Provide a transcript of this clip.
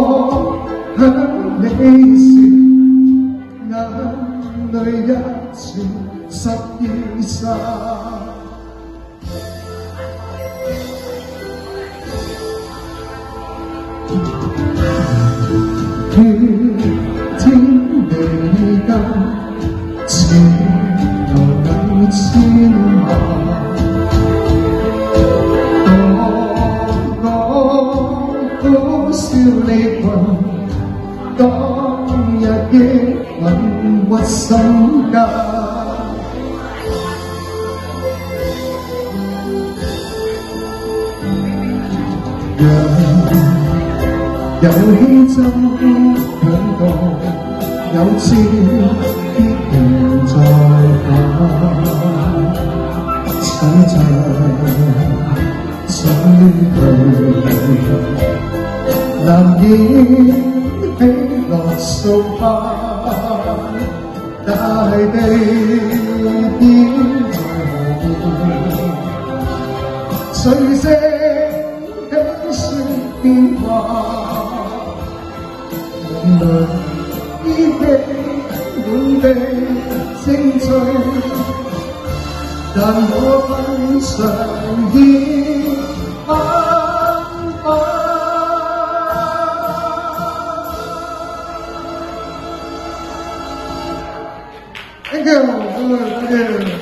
我向你說，眼淚一次失於心。天地間，前路有千萬。多少離群，當日的吻屈心間。有希爭響動，有千必定在旁，此場相對。難掩喜樂素化，大地點在何處？隨聲輕說變化，夢裏依稀滿地精粹，但我不常見繁華。Thank you.